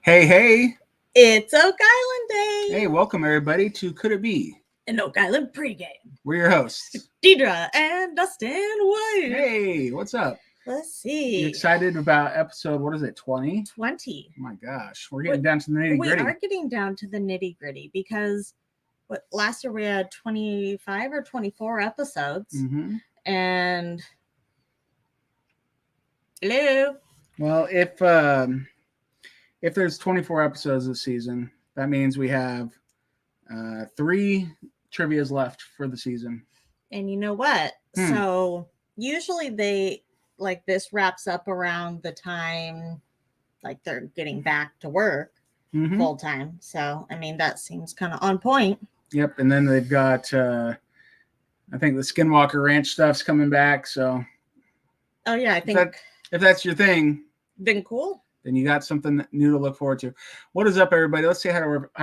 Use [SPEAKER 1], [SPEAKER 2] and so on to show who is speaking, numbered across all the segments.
[SPEAKER 1] Hey, hey.
[SPEAKER 2] It's Oak Island Day.
[SPEAKER 1] Hey, welcome everybody to Could It Be?
[SPEAKER 2] An Oak Island pregame.
[SPEAKER 1] We're your hosts.
[SPEAKER 2] Deidre and Dustin White.
[SPEAKER 1] Hey, what's up?
[SPEAKER 2] Let's see.
[SPEAKER 1] You excited about episode, what is it, 20?
[SPEAKER 2] 20.
[SPEAKER 1] Oh my gosh, we're getting down to the nitty gritty.
[SPEAKER 2] We are getting down to the nitty gritty because last year we had 25 or 24 episodes.
[SPEAKER 1] Mm-hmm.
[SPEAKER 2] And hello.
[SPEAKER 1] Well, if there's 24 episodes this season, that means we have 3 trivias left for the season.
[SPEAKER 2] And you know what? So usually this wraps up around the time like they're getting back to work full time. So I mean that seems kind of on point.
[SPEAKER 1] Yep, and then they've got I think the Skinwalker Ranch stuff's coming back. So
[SPEAKER 2] oh yeah, I think
[SPEAKER 1] if that's your thing,
[SPEAKER 2] then cool.
[SPEAKER 1] Then you got something new to look forward to. What is up, everybody? Let's say hi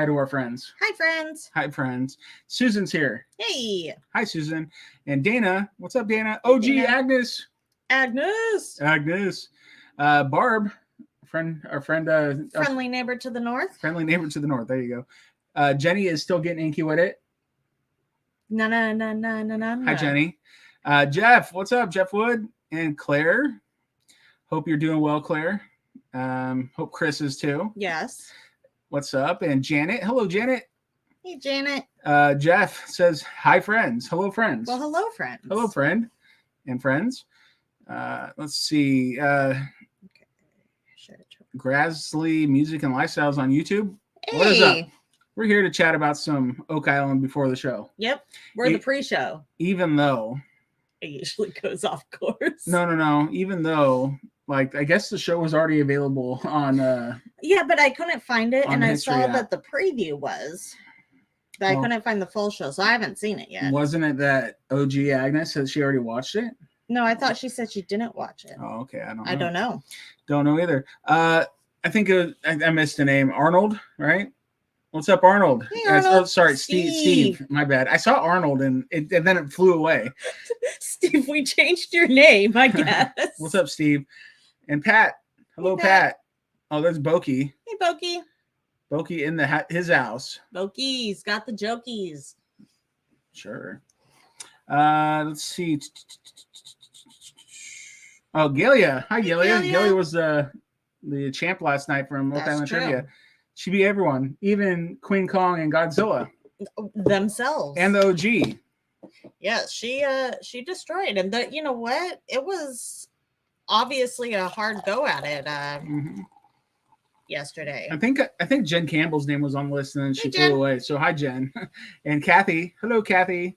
[SPEAKER 1] to our friends.
[SPEAKER 2] Hi, friends.
[SPEAKER 1] Hi, friends. Susan's here.
[SPEAKER 2] Hey.
[SPEAKER 1] Hi, Susan. And Dana. What's up, Dana? OG Dana. Agnes.
[SPEAKER 2] Agnes.
[SPEAKER 1] Barb. Our friend.
[SPEAKER 2] Friendly neighbor to the north.
[SPEAKER 1] Friendly neighbor to the north. There you go. Jenny is still getting inky with it.
[SPEAKER 2] No.
[SPEAKER 1] Hi, Jenny. Jeff. What's up, Jeff Wood? And Claire. Hope you're doing well, Claire. Hope Chris is too.
[SPEAKER 2] Yes.
[SPEAKER 1] What's up? And Janet. Hello, Janet.
[SPEAKER 2] Hey, Janet.
[SPEAKER 1] Jeff says, hi, friends. Hello, friends.
[SPEAKER 2] Well, hello, friends.
[SPEAKER 1] Hello, friend and friends. Let's see.
[SPEAKER 2] Okay.
[SPEAKER 1] Grasley Music and Lifestyles on YouTube.
[SPEAKER 2] Hey.
[SPEAKER 1] What is up? We're here to chat about some Oak Island before the show.
[SPEAKER 2] Yep. We're the pre-show.
[SPEAKER 1] Even though
[SPEAKER 2] it usually goes off course.
[SPEAKER 1] No. Even though, like, I guess the show was already available on
[SPEAKER 2] yeah, but I couldn't find it, and I saw
[SPEAKER 1] app.
[SPEAKER 2] that the preview was. But I couldn't find the full show, so I haven't seen it yet.
[SPEAKER 1] Wasn't it that OG Agnes said she already watched it?
[SPEAKER 2] No, I thought she said she didn't watch it.
[SPEAKER 1] Oh, okay.
[SPEAKER 2] I don't know.
[SPEAKER 1] Don't know either. I think I missed the name. Arnold, right? What's up, Arnold?
[SPEAKER 2] Hey, Arnold.
[SPEAKER 1] Oh, sorry, Steve. My bad. I saw Arnold and then it flew away.
[SPEAKER 2] Steve, we changed your name, I guess.
[SPEAKER 1] What's up, Steve? And Pat. Hello,
[SPEAKER 2] hey, Pat.
[SPEAKER 1] Oh, there's Boki.
[SPEAKER 2] Hey, Boki.
[SPEAKER 1] Boki in his house.
[SPEAKER 2] Boki's got the jokies.
[SPEAKER 1] Sure. Let's see. Oh, Galia. Hi, Galia. Galia was the champ last night from Oak Island Trivia. She beat everyone, even Queen Kong and Godzilla
[SPEAKER 2] themselves,
[SPEAKER 1] and the OG.
[SPEAKER 2] Yes, she destroyed, and you know what? It was obviously a hard go at it yesterday.
[SPEAKER 1] I think Jen Campbell's name was on the list, and then she flew away. So hi, Jen, and Kathy. Hello, Kathy.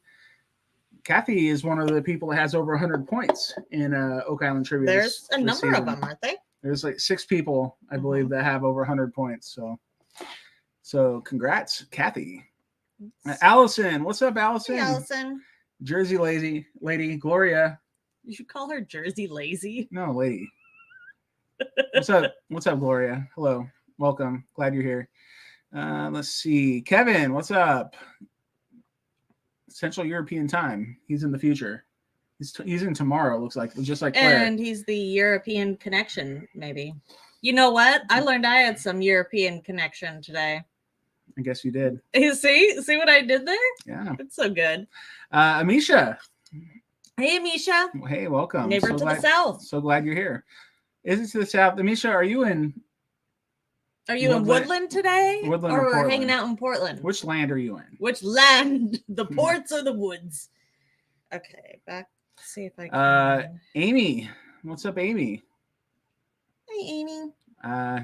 [SPEAKER 1] Kathy is one of the people that has over 100 points in Oak Island Trivia.
[SPEAKER 2] There's a number of them, aren't they?
[SPEAKER 1] There's like 6 people, I believe, that have over 100 points. So congrats, Kathy. Allison, what's up, Allison?
[SPEAKER 2] Hey, Allison.
[SPEAKER 1] Jersey lady, Gloria.
[SPEAKER 2] You should call her Jersey Lazy.
[SPEAKER 1] No, lady. What's up? What's up, Gloria? Hello, welcome. Glad you're here. Let's see, Kevin. What's up? Central European time. He's in the future. He's in tomorrow. Looks like just like Claire.
[SPEAKER 2] And he's the European connection, maybe. You know what? I learned I had some European connection today.
[SPEAKER 1] I guess you did.
[SPEAKER 2] See what I did there?
[SPEAKER 1] Yeah,
[SPEAKER 2] it's so good.
[SPEAKER 1] Amisha.
[SPEAKER 2] Hey, Amisha.
[SPEAKER 1] Hey, welcome.
[SPEAKER 2] Neighbor to the south.
[SPEAKER 1] So glad you're here. Is it to the south? Amisha, are you in
[SPEAKER 2] Woodland today?
[SPEAKER 1] Woodland
[SPEAKER 2] or
[SPEAKER 1] Portland?
[SPEAKER 2] Hanging out in Portland?
[SPEAKER 1] Which land are you in?
[SPEAKER 2] Which land? The ports or the woods? Okay, back. Let's see if I can.
[SPEAKER 1] Amy. What's up, Amy?
[SPEAKER 2] Hey, Amy.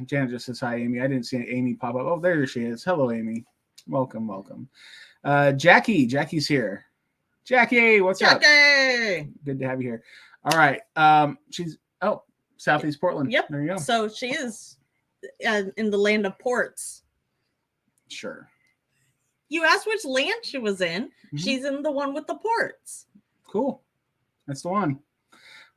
[SPEAKER 1] Janet just says hi, Amy. I didn't see Amy pop up. Oh, there she is. Hello, Amy. Welcome. Jackie. Jackie's here. Jackie, what's up?
[SPEAKER 2] Jackie.
[SPEAKER 1] Good to have you here. All right. She's Southeast Portland.
[SPEAKER 2] Yep.
[SPEAKER 1] There you go.
[SPEAKER 2] So she is in the land of ports.
[SPEAKER 1] Sure.
[SPEAKER 2] You asked which land she was in. Mm-hmm. She's in the one with the ports.
[SPEAKER 1] Cool. That's the one.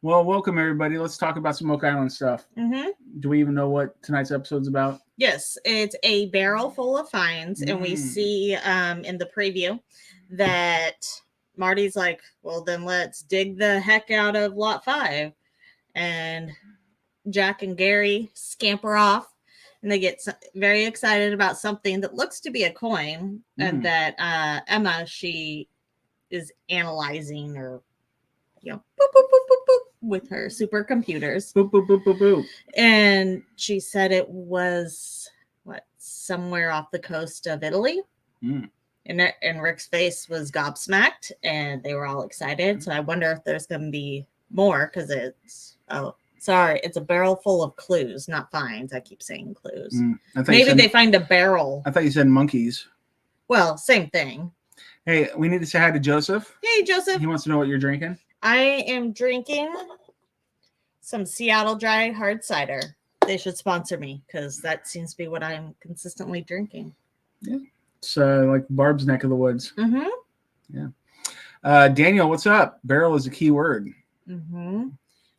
[SPEAKER 1] Well, welcome, everybody. Let's talk about some Oak Island stuff.
[SPEAKER 2] Mm-hmm.
[SPEAKER 1] Do we even know what tonight's episode's about?
[SPEAKER 2] Yes, it's a barrel full of finds, and we see in the preview that Marty's like, well, then let's dig the heck out of lot 5. And Jack and Gary scamper off and they get very excited about something that looks to be a coin, and that Emma, she is analyzing or boop, boop, boop, boop, boop, with her supercomputers.
[SPEAKER 1] Boop, boop, boop, boop, boop.
[SPEAKER 2] And she said it was somewhere off the coast of Italy. And Rick's face was gobsmacked, and they were all excited. So I wonder if there's going to be more, because it's it's a barrel full of clues, not finds. I keep saying clues. Maybe they find a barrel.
[SPEAKER 1] I thought you said monkeys.
[SPEAKER 2] Well, same thing.
[SPEAKER 1] Hey, we need to say hi to Joseph.
[SPEAKER 2] Hey, Joseph.
[SPEAKER 1] He wants to know what you're drinking.
[SPEAKER 2] I am drinking some Seattle Dry hard cider. They should sponsor me, because that seems to be what I'm consistently drinking.
[SPEAKER 1] Yeah. It's like Barb's neck of the woods.
[SPEAKER 2] Mm-hmm.
[SPEAKER 1] Yeah. Daniel, what's up? Barrel is a key word.
[SPEAKER 2] Mm-hmm.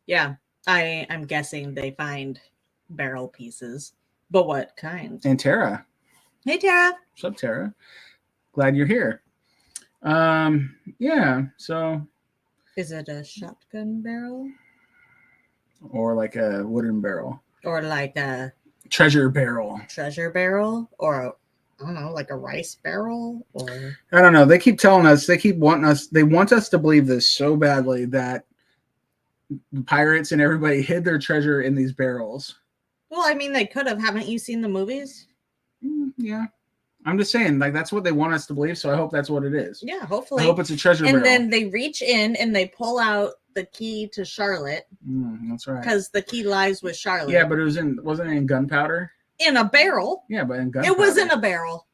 [SPEAKER 2] Yeah. I'm guessing they find barrel pieces. But what kind?
[SPEAKER 1] And Tara.
[SPEAKER 2] Hey, Tara.
[SPEAKER 1] What's up, Tara? Glad you're here. Yeah. So.
[SPEAKER 2] Is it a shotgun barrel?
[SPEAKER 1] Or like a wooden barrel?
[SPEAKER 2] Or like a
[SPEAKER 1] treasure barrel?
[SPEAKER 2] Treasure barrel? Or I don't know, like a rice barrel? Or
[SPEAKER 1] I don't know. They keep telling us. They keep wanting us. They want us to believe this so badly that the pirates and everybody hid their treasure in these barrels.
[SPEAKER 2] Well, I mean, they could have. Haven't you seen the movies?
[SPEAKER 1] Yeah. I'm just saying, like, that's what they want us to believe, so I hope that's what it is.
[SPEAKER 2] Yeah, hopefully.
[SPEAKER 1] I hope it's a treasure barrel.
[SPEAKER 2] And then they reach in and they pull out the key to Charlotte.
[SPEAKER 1] That's right.
[SPEAKER 2] Because the key lies with Charlotte.
[SPEAKER 1] Yeah, but wasn't it in gunpowder?
[SPEAKER 2] In a barrel.
[SPEAKER 1] Yeah, but in gunpowder.
[SPEAKER 2] It was in a barrel.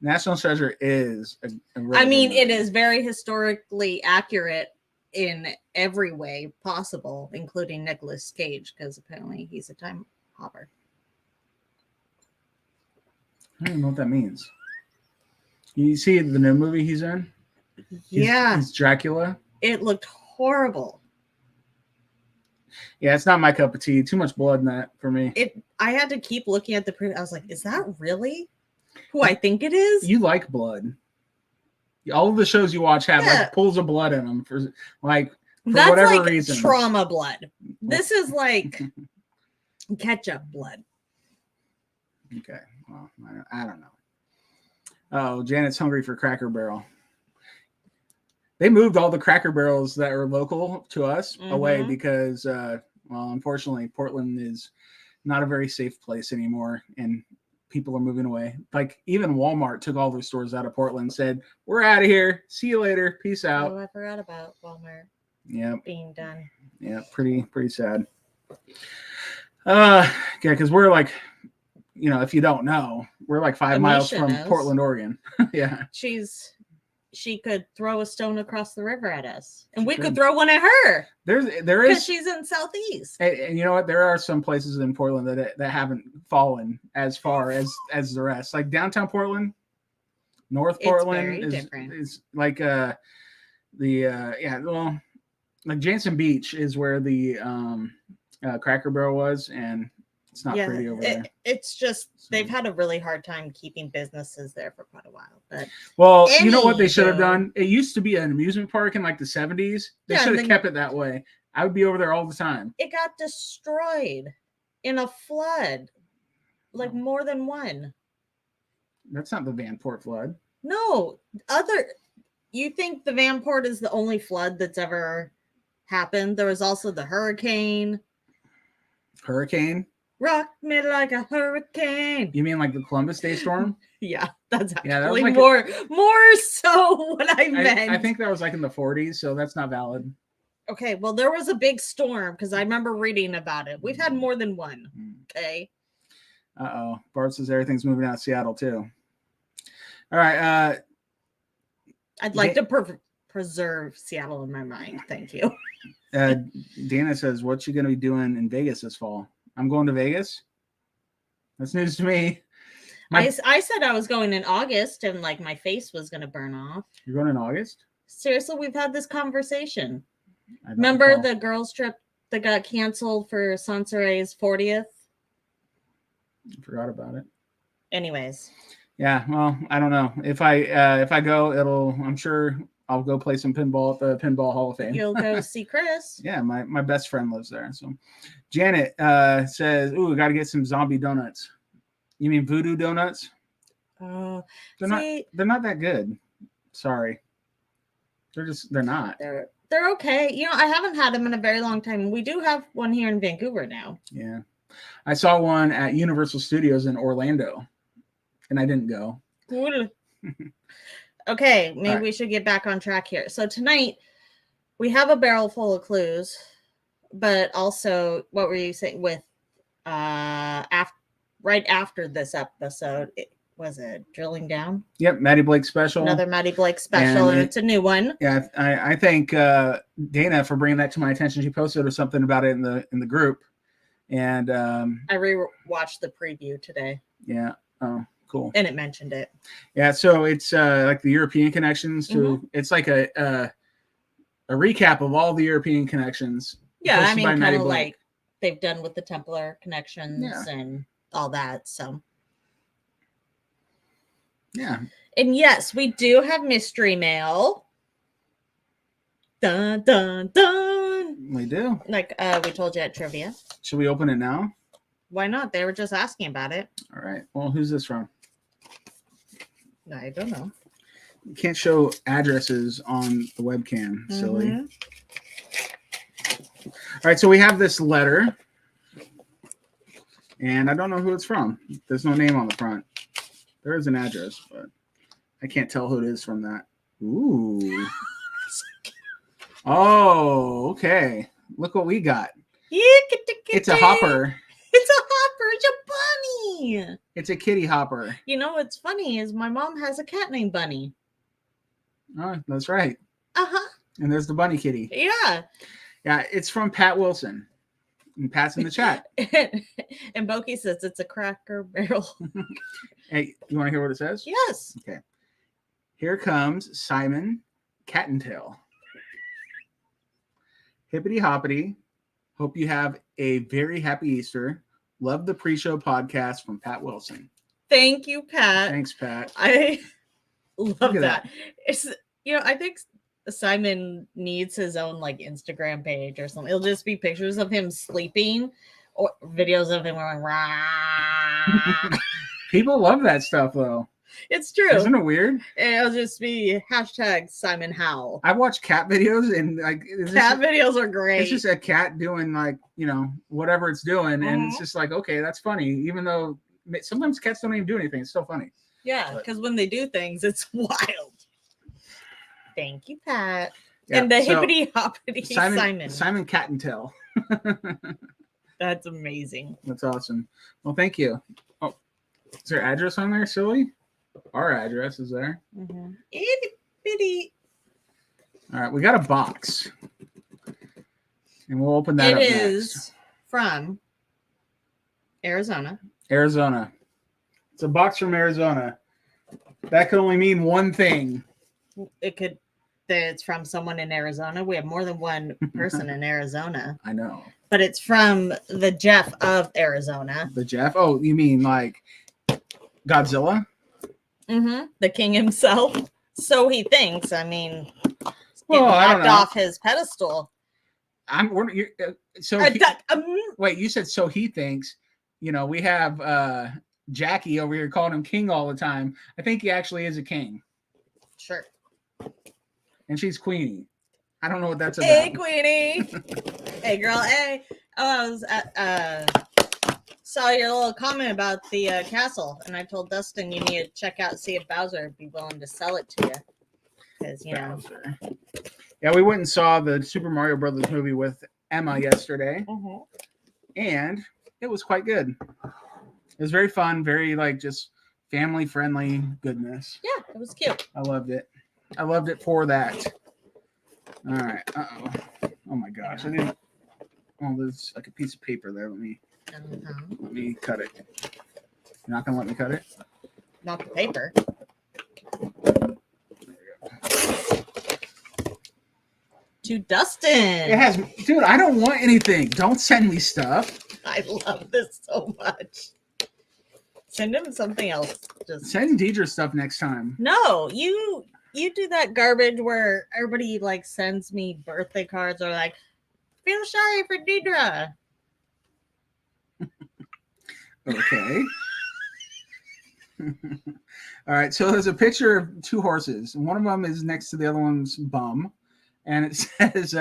[SPEAKER 1] National Treasure is
[SPEAKER 2] it is very historically accurate in every way possible, including Nicolas Cage, because apparently he's a time hopper.
[SPEAKER 1] I don't know what that means. You see the new movie he's in? He's Dracula.
[SPEAKER 2] It looked horrible.
[SPEAKER 1] Yeah, it's not my cup of tea. Too much blood in that for me.
[SPEAKER 2] I had to keep looking at the print. I was like, is that really who I think it is?
[SPEAKER 1] You like blood. All of the shows you watch have like pools of blood in them for whatever
[SPEAKER 2] like
[SPEAKER 1] reason.
[SPEAKER 2] Trauma blood. This is like ketchup blood.
[SPEAKER 1] Okay. Well, I don't know. Oh, Janet's hungry for Cracker Barrel. They moved all the Cracker Barrels that are local to us away because, unfortunately, Portland is not a very safe place anymore, and people are moving away. Like, even Walmart took all their stores out of Portland and said, we're out of here. See you later. Peace out.
[SPEAKER 2] Oh, I forgot about Walmart being done.
[SPEAKER 1] Yeah, pretty sad. Yeah, because we're like, if you don't know, we're like 5 miles from Portland, Oregon. Yeah. She could throw a stone across the river at us, and we could throw one at her. There is,
[SPEAKER 2] because she's in Southeast.
[SPEAKER 1] And you know what? There are some places in Portland that haven't fallen as far as the rest. Like downtown Portland, North Portland is like like Jansen Beach is where the Cracker Barrel was, and it's not pretty over there.
[SPEAKER 2] It's just they've had a really hard time keeping businesses there for quite a while. But
[SPEAKER 1] you know what they should have done? It used to be an amusement park in like the 70s. They should have kept it that way. I would be over there all the time.
[SPEAKER 2] It got destroyed in a flood, like more than one.
[SPEAKER 1] That's not the Vanport flood.
[SPEAKER 2] No, you think the Vanport is the only flood that's ever happened? There was also the hurricane.
[SPEAKER 1] Hurricane?
[SPEAKER 2] Rock me like a hurricane.
[SPEAKER 1] You mean like the Columbus Day storm?
[SPEAKER 2] Yeah, that's actually
[SPEAKER 1] that was like
[SPEAKER 2] more so what I meant.
[SPEAKER 1] I think that was like in the 40s, so that's not valid.
[SPEAKER 2] Okay, well, there was a big storm because I remember reading about it. We've had more than one. Okay.
[SPEAKER 1] Uh-oh. Bart says everything's moving out of Seattle, too. All right.
[SPEAKER 2] I'd like to preserve Seattle in my mind. Thank you.
[SPEAKER 1] Dana says, what you going to be doing in Vegas this fall? I'm going to Vegas. That's news to me.
[SPEAKER 2] I said I was going in August and like my face was going to burn off.
[SPEAKER 1] You're going in August?
[SPEAKER 2] Seriously, we've had this conversation. Remember the girls' trip that got canceled for Sansare's 40th?
[SPEAKER 1] I forgot about it.
[SPEAKER 2] Anyways.
[SPEAKER 1] Yeah, well, I don't know. If I go, I'm sure I'll go play some pinball at the Pinball Hall of Fame.
[SPEAKER 2] You'll go see Chris.
[SPEAKER 1] Yeah, my best friend lives there. So Janet says, "Ooh, got to get some zombie donuts." You mean voodoo donuts?
[SPEAKER 2] Oh,
[SPEAKER 1] They're not that good. Sorry. They're not.
[SPEAKER 2] They're okay. You know, I haven't had them in a very long time. We do have one here in Vancouver now.
[SPEAKER 1] Yeah. I saw one at Universal Studios in Orlando, and I didn't go.
[SPEAKER 2] Okay, maybe we should get back on track here. So tonight we have a barrel full of clues, but also what were you saying with right after this episode? Was it Drilling Down?
[SPEAKER 1] Yep, Maddie Blake special.
[SPEAKER 2] Another Maddie Blake special, and it's a new one.
[SPEAKER 1] Yeah, I thank Dana for bringing that to my attention. She posted or something about it in the group, and
[SPEAKER 2] I rewatched the preview today.
[SPEAKER 1] Yeah. Oh, cool.
[SPEAKER 2] And it mentioned it.
[SPEAKER 1] Yeah, so it's like the European connections to. It's like a recap of all the European connections.
[SPEAKER 2] Yeah, I mean, kind of like they've done with the Templar connections and all that. So.
[SPEAKER 1] Yeah.
[SPEAKER 2] And yes, we do have mystery mail. Dun dun dun.
[SPEAKER 1] We do.
[SPEAKER 2] Like we told you at trivia.
[SPEAKER 1] Should we open it now?
[SPEAKER 2] Why not? They were just asking about it.
[SPEAKER 1] All right. Well, who's this from?
[SPEAKER 2] I don't know.
[SPEAKER 1] You can't show addresses on the webcam. Silly. All right. So we have this letter. And I don't know who it's from. There's no name on the front. There is an address, but I can't tell who it is from that. Ooh. Oh, okay. Look what we got. It's a hopper.
[SPEAKER 2] It's a hopper. It's a bunny.
[SPEAKER 1] It's a kitty hopper.
[SPEAKER 2] You know what's funny is my mom has a cat named Bunny.
[SPEAKER 1] Oh, that's right.
[SPEAKER 2] Uh-huh.
[SPEAKER 1] And there's the bunny kitty.
[SPEAKER 2] Yeah.
[SPEAKER 1] Yeah, it's from Pat Wilson. And Pat's in the chat.
[SPEAKER 2] And Boki says it's a Cracker Barrel.
[SPEAKER 1] Hey, you want to hear what it says?
[SPEAKER 2] Yes.
[SPEAKER 1] Okay. Here comes Simon Cattentail. Hippity hoppity. Hope you have a very happy Easter. Love the pre-show podcast from Pat Wilson.
[SPEAKER 2] Thank you, Pat.
[SPEAKER 1] Thanks, Pat.
[SPEAKER 2] I love that. It's, you know, I think Simon needs his own like Instagram page or something. It'll just be pictures of him sleeping or videos of him going rah.
[SPEAKER 1] People love that stuff though.
[SPEAKER 2] It's true.
[SPEAKER 1] Isn't it weird?
[SPEAKER 2] And it'll just be hashtag Simon Howell.
[SPEAKER 1] I watch cat videos and like
[SPEAKER 2] videos are great.
[SPEAKER 1] It's just a cat doing like, you know, whatever it's doing. And it's just like, okay, that's funny. Even though sometimes cats don't even do anything. It's still funny.
[SPEAKER 2] Yeah, because when they do things, it's wild. Thank you, Pat.
[SPEAKER 1] Yeah,
[SPEAKER 2] and the hippity hoppity
[SPEAKER 1] Simon Cattentail.
[SPEAKER 2] That's amazing.
[SPEAKER 1] That's awesome. Well, thank you. Oh, is there address on there, silly? Our address is there.
[SPEAKER 2] Itty bitty.
[SPEAKER 1] All right, we got a box. And we'll open that up next. It is
[SPEAKER 2] from Arizona.
[SPEAKER 1] Arizona. It's a box from Arizona. That could only mean one thing.
[SPEAKER 2] It could that it's from someone in Arizona. We have more than one person in Arizona.
[SPEAKER 1] I know.
[SPEAKER 2] But it's from the Jeff of Arizona.
[SPEAKER 1] The Jeff? Oh, you mean like Godzilla?
[SPEAKER 2] The king himself. So he thinks. I mean,
[SPEAKER 1] well, I don't know.
[SPEAKER 2] Off his pedestal.
[SPEAKER 1] Wait, you said so he thinks. You know, we have Jackie over here calling him king all the time. I think he actually is a king.
[SPEAKER 2] Sure.
[SPEAKER 1] And she's Queenie. I don't know what that's about.
[SPEAKER 2] Hey, Queenie. Hey, girl. Hey. Oh, I was at, saw your little comment about the castle, and I told Dustin you need to check out, see if Bowser would be willing to sell it to you. Because, you know.
[SPEAKER 1] Yeah, we went and saw the Super Mario Brothers movie with Emma yesterday. And it was quite good. It was very fun, very, like, just family-friendly goodness.
[SPEAKER 2] Yeah, it was cute.
[SPEAKER 1] I loved it. I loved it for that. All right. Uh-oh. Oh, my gosh. I didn't... Oh, there's like a piece of paper there. Let me cut it. You're not going to let me cut it?
[SPEAKER 2] Not the paper.
[SPEAKER 1] There we go.
[SPEAKER 2] To Dustin.
[SPEAKER 1] It has... Dude, I don't want anything. Don't send me stuff.
[SPEAKER 2] I love this so much. Send him something else.
[SPEAKER 1] Just send Deidre stuff next time.
[SPEAKER 2] No, you you do that garbage where everybody like sends me birthday cards or like feel sorry for Deidre.
[SPEAKER 1] Okay. All right. So there's a picture of two horses. One of them is next to the other one's bum, and it says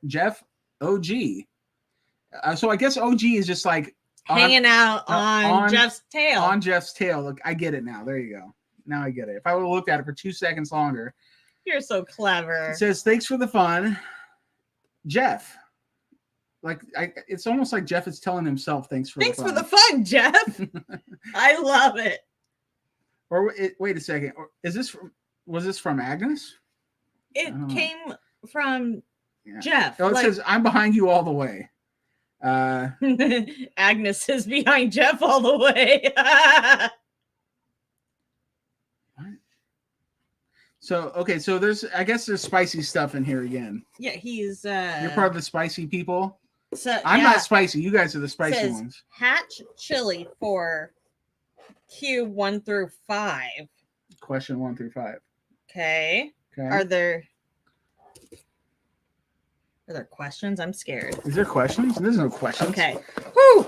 [SPEAKER 1] Jeff OG. So I guess OG is just like
[SPEAKER 2] hanging out on Jeff's tail.
[SPEAKER 1] On Jeff's tail. Look, I get it now. There you go. Now I get it. If I would have looked at it for 2 seconds longer.
[SPEAKER 2] You're so clever.
[SPEAKER 1] It says, thanks for the fun, Jeff. Like, it's almost like Jeff is telling himself, thanks for the fun,
[SPEAKER 2] Jeff. I love it.
[SPEAKER 1] Or wait a second. Was this from Agnes?
[SPEAKER 2] It came from Jeff.
[SPEAKER 1] Oh, it says, I'm behind you all the way.
[SPEAKER 2] Agnes is behind Jeff all the way.
[SPEAKER 1] So, okay, so I guess there's spicy stuff in here again.
[SPEAKER 2] Yeah, he's
[SPEAKER 1] you're part of the spicy people.
[SPEAKER 2] So
[SPEAKER 1] I'm not spicy. You guys are the spicy ones.
[SPEAKER 2] Hatch chili for Q 1 through 5.
[SPEAKER 1] Question 1 through 5.
[SPEAKER 2] Okay. Are there questions? I'm scared.
[SPEAKER 1] Is there questions? There's no questions.
[SPEAKER 2] Okay. Woo!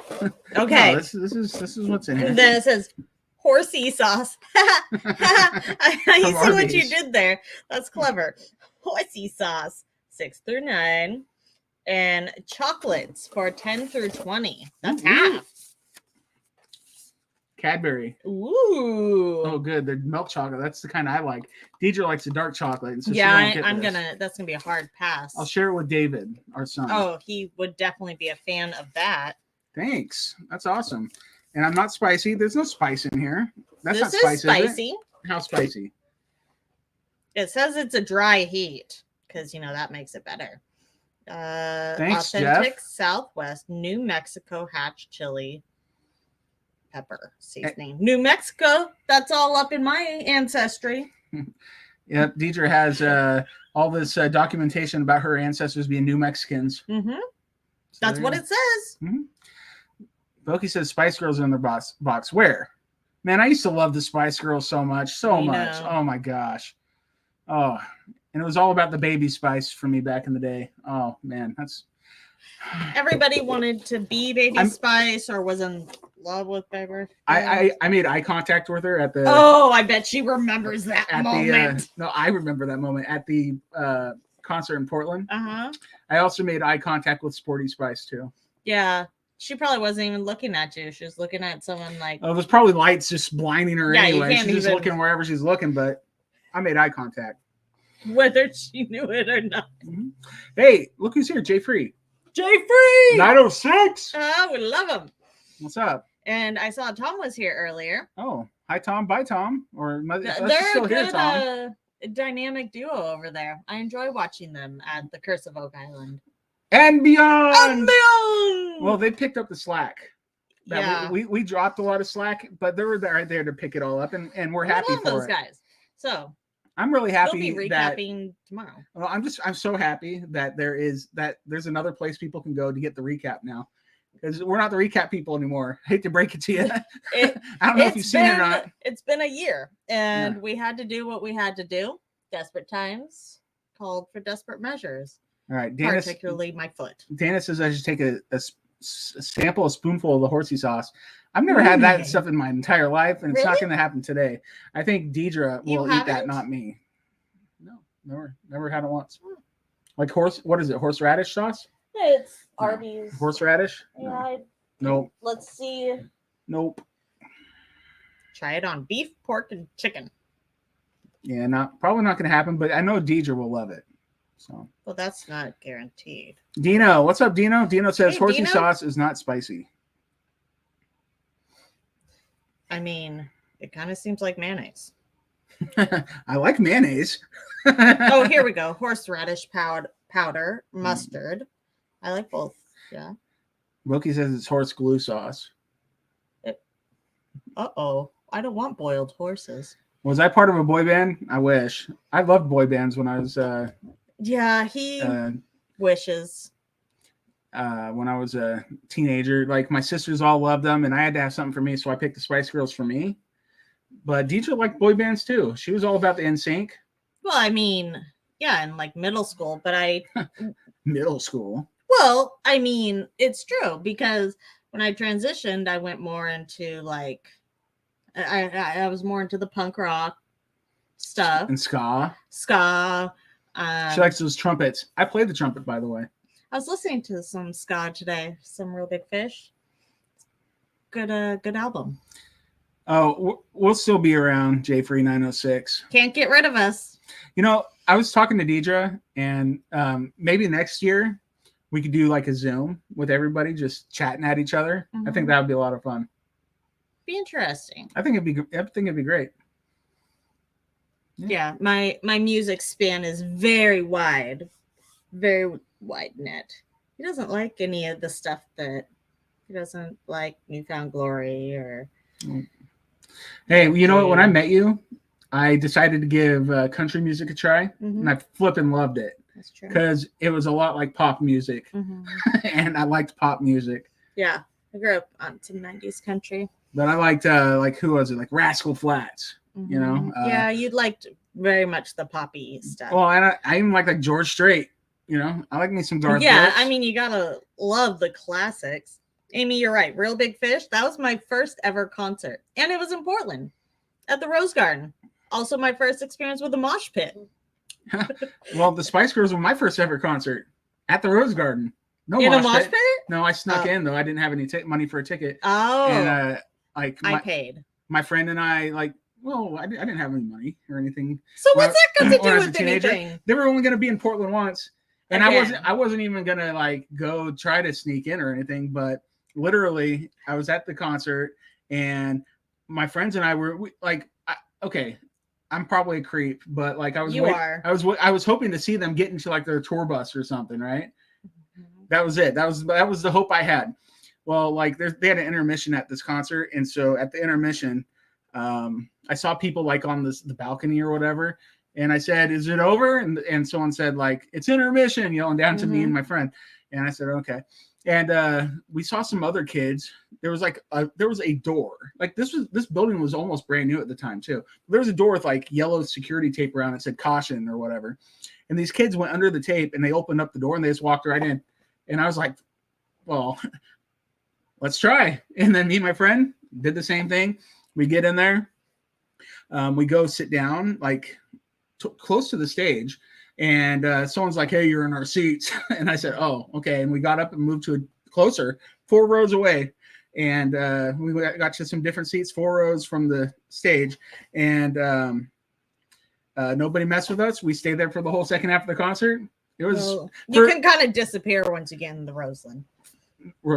[SPEAKER 2] Okay.
[SPEAKER 1] No, this is what's in here.
[SPEAKER 2] And then it says horsey sauce. You see what you did there? That's clever. Horsey sauce 6 through 9, and chocolates for 10 through 20. That's half.
[SPEAKER 1] Cadbury.
[SPEAKER 2] Ooh.
[SPEAKER 1] Oh, good. They're milk chocolate. That's the kind I like. Deidre likes the dark chocolate. And so
[SPEAKER 2] that's gonna be a hard pass.
[SPEAKER 1] I'll share it with David, our son.
[SPEAKER 2] Oh, he would definitely be a fan of that.
[SPEAKER 1] Thanks. That's awesome. And I'm not spicy. There's no spice in here. That's
[SPEAKER 2] this
[SPEAKER 1] not spicy.
[SPEAKER 2] Is spicy.
[SPEAKER 1] How spicy?
[SPEAKER 2] It says it's a dry heat because that makes it better.
[SPEAKER 1] Thanks,
[SPEAKER 2] authentic
[SPEAKER 1] Jeff.
[SPEAKER 2] Southwest New Mexico hatch chili pepper seasoning. New Mexico. That's all up in my ancestry.
[SPEAKER 1] Yep. Deidre has all this documentation about her ancestors being New Mexicans.
[SPEAKER 2] Mm-hmm. So that's what it says.
[SPEAKER 1] Mm-hmm. Boki says Spice Girls are in their box. Where? Man, I used to love the Spice Girls so much. So much. Oh, my gosh. Oh, and it was all about the baby spice for me back in the day. Oh, man. That's...
[SPEAKER 2] Everybody wanted to be Baby Spice or was in love with Baby.
[SPEAKER 1] I made eye contact with her at the...
[SPEAKER 2] Oh, I bet she remembers that moment.
[SPEAKER 1] No, I remember that moment at the concert in Portland.
[SPEAKER 2] Uh-huh.
[SPEAKER 1] I also made eye contact with Sporty Spice, too.
[SPEAKER 2] Yeah. She probably wasn't even looking at you. She was looking at someone like...
[SPEAKER 1] Oh, there's probably lights just blinding her anyway. She's just looking wherever she's looking, but I made eye contact.
[SPEAKER 2] Whether she knew it or not.
[SPEAKER 1] Mm-hmm. Hey, look who's here. Jay Free.
[SPEAKER 2] Jay Free!
[SPEAKER 1] 906!
[SPEAKER 2] Oh, we love him.
[SPEAKER 1] What's up?
[SPEAKER 2] And I saw Tom was here earlier.
[SPEAKER 1] Oh, hi, Tom. Bye, Tom. Or
[SPEAKER 2] they're still a good here, Tom. Dynamic duo over there. I enjoy watching them at the Curse of Oak Island.
[SPEAKER 1] And beyond.
[SPEAKER 2] And beyond.
[SPEAKER 1] Well, they picked up the slack. Yeah. We dropped a lot of slack, but they were right there to pick it all up, and we're happy for
[SPEAKER 2] those guys. So
[SPEAKER 1] I'm really happy.
[SPEAKER 2] We'll be recapping tomorrow.
[SPEAKER 1] Well, I'm so happy that there's another place people can go to get the recap now, because we're not the recap people anymore. I hate to break it to you. I don't know if you've seen it or not.
[SPEAKER 2] It's been a year, and we had to do what we had to do. Desperate times called for desperate measures.
[SPEAKER 1] All right,
[SPEAKER 2] particularly my foot.
[SPEAKER 1] Dana says I should take a sample, a spoonful of the horsey sauce. I've never had that stuff in my entire life, and it's not going to happen today. I think Deidre will eat that, not me. No, never had it once. Like what is it? Horseradish sauce?
[SPEAKER 2] It's Arby's.
[SPEAKER 1] Horseradish?
[SPEAKER 2] Yeah.
[SPEAKER 1] Nope.
[SPEAKER 2] Let's see.
[SPEAKER 1] Nope.
[SPEAKER 2] Try it on beef, pork, and chicken.
[SPEAKER 1] Yeah, probably not going to happen, but I know Deidre will love it. So.
[SPEAKER 2] Well, that's not guaranteed.
[SPEAKER 1] Dino, what's up, Dino? Dino says horsey sauce is not spicy.
[SPEAKER 2] I mean, it kind of seems like mayonnaise.
[SPEAKER 1] I like mayonnaise.
[SPEAKER 2] Oh, here we go. Horseradish powder, mustard. I like both. Yeah.
[SPEAKER 1] Wilkie says it's horse glue sauce.
[SPEAKER 2] Uh-oh. I don't want boiled horses.
[SPEAKER 1] Was I part of a boy band? I wish. I loved boy bands when I was...
[SPEAKER 2] yeah, he wishes.
[SPEAKER 1] When I was a teenager, like my sisters all loved them, and I had to have something for me, so I picked the Spice Girls for me. But Deidre liked boy bands too. She was all about the NSYNC.
[SPEAKER 2] Well, I mean, yeah, in like middle school, but
[SPEAKER 1] Middle school.
[SPEAKER 2] well, I mean, it's true because when I transitioned, I went more into like I was more into the punk rock stuff,
[SPEAKER 1] And ska.
[SPEAKER 2] ska.
[SPEAKER 1] She likes those trumpets. I played the trumpet, by the way.
[SPEAKER 2] I was listening to some ska today, some Real Big Fish. Good album.
[SPEAKER 1] Oh, we'll still be around, J-Free 906.
[SPEAKER 2] Can't get rid of us.
[SPEAKER 1] You know, I was talking to Deidre, and maybe next year we could do like a Zoom with everybody just chatting at each other. I think that would be a lot of fun.
[SPEAKER 2] Be interesting.
[SPEAKER 1] I think it'd be great.
[SPEAKER 2] Yeah, my music span is very wide net. He doesn't like any of the stuff that he doesn't like Newfound Glory or.
[SPEAKER 1] Hey, you know what? When I met you, I decided to give country music a try, and I flipping loved it.
[SPEAKER 2] That's true.
[SPEAKER 1] Because it was a lot like pop music, and I liked pop music.
[SPEAKER 2] Yeah, I grew up on some 90s country.
[SPEAKER 1] But I liked like who was it? Like Rascal Flatts. You know?
[SPEAKER 2] Yeah, you liked very much the poppy stuff.
[SPEAKER 1] Well, and I even like George Strait. You know, I like me some Garth
[SPEAKER 2] Yeah,
[SPEAKER 1] Brooks.
[SPEAKER 2] I mean, you gotta love the classics. Amy, you're right. Real Big Fish. That was my first ever concert, and it was in Portland at the Rose Garden. Also, my first experience with a mosh pit.
[SPEAKER 1] Well, the Spice Girls were my first ever concert at the Rose Garden. No
[SPEAKER 2] in a mosh pit?
[SPEAKER 1] No, I snuck in though. I didn't have any money for a ticket.
[SPEAKER 2] Oh,
[SPEAKER 1] and like
[SPEAKER 2] I paid.
[SPEAKER 1] My friend and I I didn't have any money or anything.
[SPEAKER 2] So what's that got to do with anything?
[SPEAKER 1] They were only going to be in Portland once, and I wasn't even going to like go try to sneak in or anything. But literally, I was at the concert, and my friends and I were okay. I'm probably a creep, but like I was hoping to see them get into like their tour bus or something, right? That was it. That was the hope I had. Well, like they had an intermission at this concert, and so at the intermission, I saw people like on the balcony or whatever, and I said, "Is it over?" And someone said like, "It's intermission," yelling down to me and my friend, and I said, "Okay." And we saw some other kids. There was a door. Like this building was almost brand new at the time too. There was a door with like yellow security tape around it, said caution or whatever. And these kids went under the tape and they opened up the door and they just walked right in. And I was like, well, let's try. And then me and my friend did the same thing. We get in there. We go sit down like close to the stage. And someone's like, "Hey, you're in our seats." And I said, "Oh, okay." And we got up and moved to a closer, 4 rows away. And we got to some different seats, 4 rows from the stage. And nobody messed with us. We stayed there for the whole second half of the concert. It was
[SPEAKER 2] you can kind of disappear once you get in the
[SPEAKER 1] Rose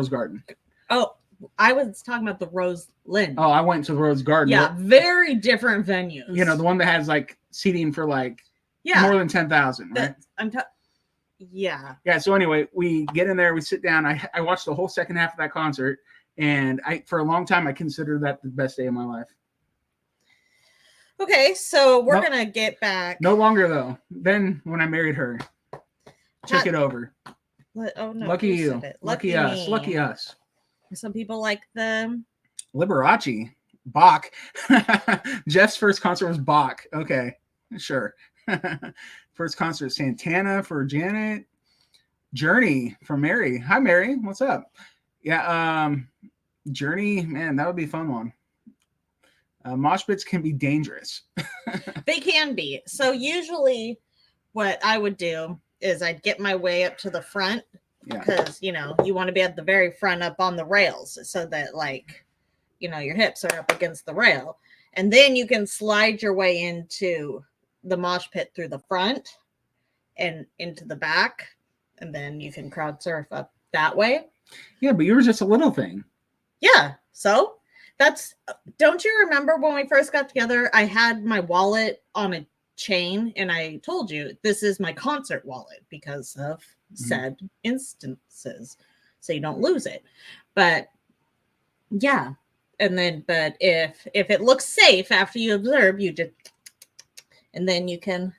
[SPEAKER 1] Garden.
[SPEAKER 2] Oh, I was talking about the Roseland.
[SPEAKER 1] Oh, I went to the Rose Garden.
[SPEAKER 2] Yeah, very different venues.
[SPEAKER 1] You know, the one that has like seating for like more than 10,000, right?
[SPEAKER 2] Yeah.
[SPEAKER 1] Yeah. So anyway, we get in there, we sit down. I watched the whole second half of that concert, and for a long time I consider that the best day of my life.
[SPEAKER 2] Okay, so we're gonna get back.
[SPEAKER 1] No longer though. Then when I married her, took it over.
[SPEAKER 2] Oh no!
[SPEAKER 1] Lucky you. Lucky us.
[SPEAKER 2] Me.
[SPEAKER 1] Lucky us.
[SPEAKER 2] Some people like them.
[SPEAKER 1] Liberace, Bach. Jeff's first concert was Bach. Okay, sure. First concert, Santana for Janet, Journey for Mary. Hi, Mary. What's up? Yeah, Journey, man, that would be a fun one. Mosh pits can be dangerous.
[SPEAKER 2] They can be. So usually what I would do is I'd get my way up to the front because, you want to be at the very front up on the rails so that like, your hips are up against the rail. And then you can slide your way into the mosh pit through the front and into the back. And then you can crowd surf up that way.
[SPEAKER 1] Yeah, but you were just a little thing.
[SPEAKER 2] Yeah. So don't you remember when we first got together, I had my wallet on a chain and I told you this is my concert wallet because of said instances. So you don't lose it. But yeah. And then, but if it looks safe after you observe, you just, and then you can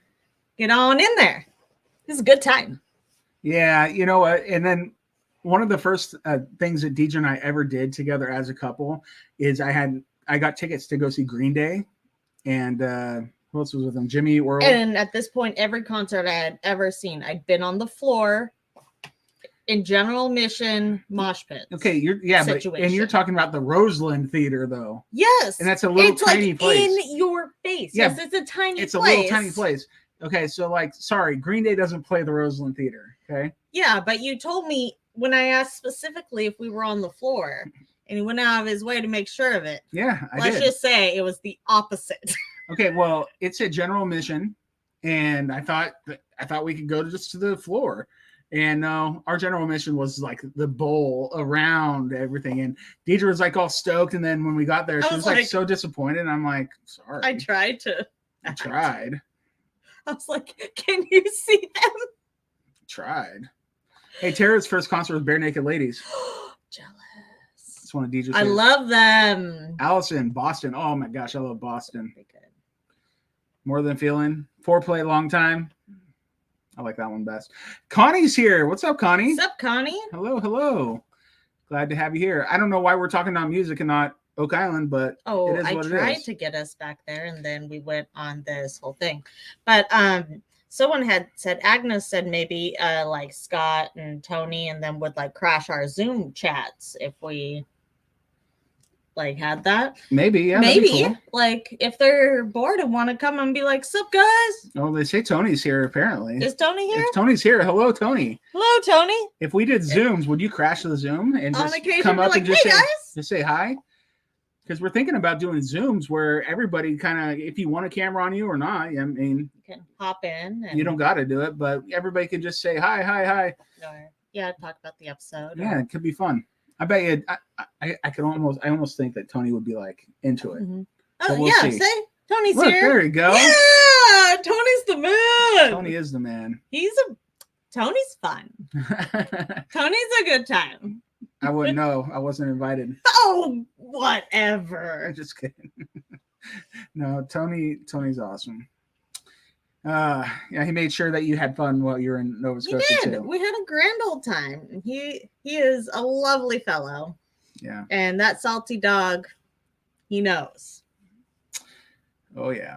[SPEAKER 2] get on in there. This is a good time.
[SPEAKER 1] Yeah. You know what? And then one of the first things that Deidre and I ever did together as a couple is I got tickets to go see Green Day. And Who else was with them? Jimmy Eat World.
[SPEAKER 2] And at this point, every concert I had ever seen, I'd been on the floor in general admission mosh pits.
[SPEAKER 1] Okay, but you're talking about the Roseland Theater though.
[SPEAKER 2] Yes,
[SPEAKER 1] and that's a little tiny place
[SPEAKER 2] in your face.
[SPEAKER 1] Yeah,
[SPEAKER 2] yes, it's a tiny.
[SPEAKER 1] It's a little tiny place. Okay, so like, sorry, Green Day doesn't play the Roseland Theater. Okay.
[SPEAKER 2] Yeah, but you told me when I asked specifically if we were on the floor, and he went out of his way to make sure of it.
[SPEAKER 1] Yeah,
[SPEAKER 2] Let's just say it was the opposite.
[SPEAKER 1] Okay, well, it's a general admission, and I thought we could go just to the floor, and no, our general admission was like the bowl around everything, and Deidre was like all stoked, and then when we got there, she was like so disappointed. I'm like, sorry.
[SPEAKER 2] I tried. I was like, can you see them?
[SPEAKER 1] Tried. Hey, Tara's first concert was Bare Naked Ladies.
[SPEAKER 2] Jealous.
[SPEAKER 1] It's one of Deidre's.
[SPEAKER 2] I love them.
[SPEAKER 1] Allison, Boston. Oh my gosh, I love Boston. More Than Feeling. Foreplay, Long Time. I like that one best. Connie's here. What's up, Connie?
[SPEAKER 2] What's up, Connie?
[SPEAKER 1] Hello. Glad to have you here. I don't know why we're talking about music and not Oak Island, but
[SPEAKER 2] I tried to get us back there, and then we went on this whole thing. But someone had said, Agnes said maybe like Scott and Tony and then would like crash our Zoom chats if we like had that.
[SPEAKER 1] Maybe
[SPEAKER 2] cool. Like if they're bored and want to come and be like, sup guys.
[SPEAKER 1] Oh, they say Tony's here apparently.
[SPEAKER 2] Is Tony here?
[SPEAKER 1] If Tony's here. Hello, Tony.
[SPEAKER 2] Hello, Tony.
[SPEAKER 1] If we did Zooms, would you crash the Zoom and just
[SPEAKER 2] come up and just
[SPEAKER 1] say hi? Because we're thinking about doing Zooms where everybody kind of, if you want a camera on you or not, I mean, you can
[SPEAKER 2] hop in.
[SPEAKER 1] And you don't got to do it, but everybody can just say hi.
[SPEAKER 2] Yeah, talk about the episode.
[SPEAKER 1] Yeah, it could be fun. I bet you. I almost think that Tony would be like into it.
[SPEAKER 2] Mm-hmm. Oh yeah, see? Tony's
[SPEAKER 1] Look,
[SPEAKER 2] here.
[SPEAKER 1] There you go.
[SPEAKER 2] Yeah, Tony's the man.
[SPEAKER 1] Tony is the man.
[SPEAKER 2] Tony's fun. Tony's a good time.
[SPEAKER 1] I wouldn't know. I wasn't invited.
[SPEAKER 2] Oh, whatever.
[SPEAKER 1] Just kidding. No, Tony's awesome. Yeah, he made sure that you had fun while you were in Nova Scotia too.
[SPEAKER 2] We had a grand old time. He is a lovely fellow.
[SPEAKER 1] Yeah.
[SPEAKER 2] And that salty dog, he knows.
[SPEAKER 1] Oh yeah.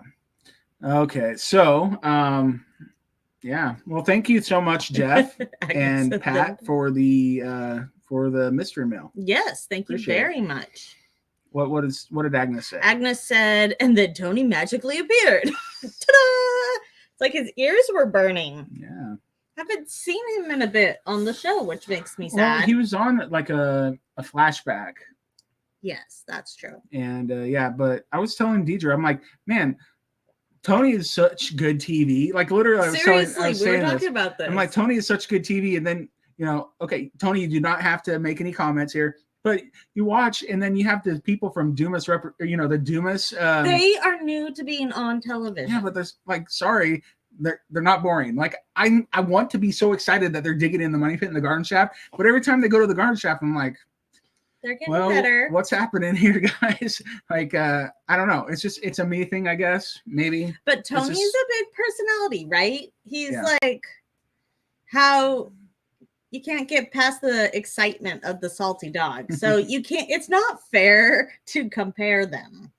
[SPEAKER 1] Okay, so yeah. Well, thank you so much, Jeff and Pat, for the mystery mail.
[SPEAKER 2] Yes, thank you very much.
[SPEAKER 1] What did Agnes say?
[SPEAKER 2] Agnes said, and then Tony magically appeared. Ta-da! It's like his ears were burning.
[SPEAKER 1] Yeah.
[SPEAKER 2] Haven't seen him in a bit on the show, which makes me sad.
[SPEAKER 1] Well, he was on like a flashback.
[SPEAKER 2] Yes, that's true.
[SPEAKER 1] And yeah, but I was telling Deidre, I'm like, man, Tony is such good TV. Like literally,
[SPEAKER 2] we were talking about this.
[SPEAKER 1] I'm like, Tony is such good TV, and then okay, Tony, you do not have to make any comments here. But you watch, and then you have the people from Dumas, the Dumas.
[SPEAKER 2] They are new to being on television.
[SPEAKER 1] Yeah, but there's like, sorry, they're not boring. Like I want to be so excited that they're digging in the money pit in the garden shaft, but every time they go to the garden shaft, I'm like,
[SPEAKER 2] they're getting better.
[SPEAKER 1] What's happening here, guys? Like, I don't know. It's a me thing, I guess, maybe.
[SPEAKER 2] But Tony's a big personality, right? He's like how. You can't get past the excitement of the salty dog. So you can't, it's not fair to compare them.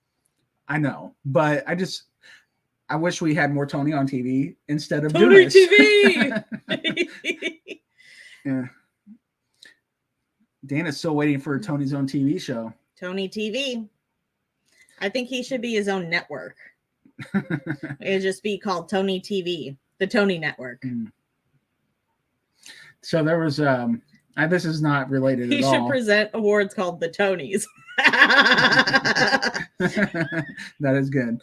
[SPEAKER 1] I know, but I wish we had more Tony on TV instead of
[SPEAKER 2] Tony TV.
[SPEAKER 1] Yeah. Dana's still waiting for Tony's own TV show.
[SPEAKER 2] Tony TV. I think he should be his own network. It'd just be called Tony TV, the Tony Network.
[SPEAKER 1] Mm. So there was this is not related
[SPEAKER 2] at all. He should present awards called the Tonys.
[SPEAKER 1] That is good.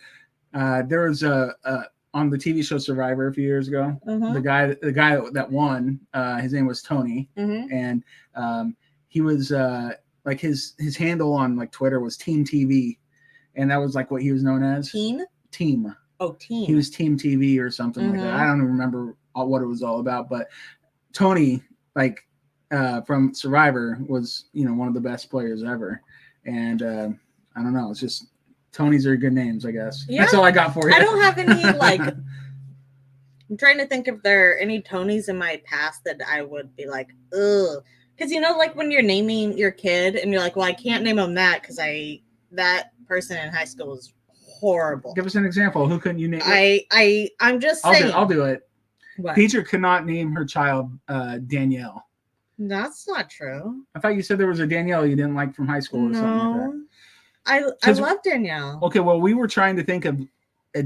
[SPEAKER 1] There was on the TV show Survivor a few years ago.
[SPEAKER 2] Mm-hmm.
[SPEAKER 1] The guy that won, his name was Tony,
[SPEAKER 2] mm-hmm.
[SPEAKER 1] and he was like his handle on like Twitter was Team TV, and that was like what he was known as.
[SPEAKER 2] Team. Oh, Team.
[SPEAKER 1] He was Team TV or something
[SPEAKER 2] mm-hmm.
[SPEAKER 1] like that. I don't remember what it was all about, but Tony, like from Survivor, was one of the best players ever, and I don't know. It's just Tonys are good names, I guess. Yeah. That's all I got for you.
[SPEAKER 2] I don't have any like. I'm trying to think if there are any Tonys in my past that I would be like, ugh, because like when you're naming your kid and you're like, well, I can't name him that because that person in high school was horrible.
[SPEAKER 1] Give us an example. Who couldn't you name?
[SPEAKER 2] I'm just saying.
[SPEAKER 1] I'll do it.
[SPEAKER 2] What?
[SPEAKER 1] Teacher could not name her child Danielle.
[SPEAKER 2] That's not true.
[SPEAKER 1] I thought you said there was a Danielle you didn't like from high school or something like that.
[SPEAKER 2] I love Danielle.
[SPEAKER 1] Okay, well, we were trying to think of a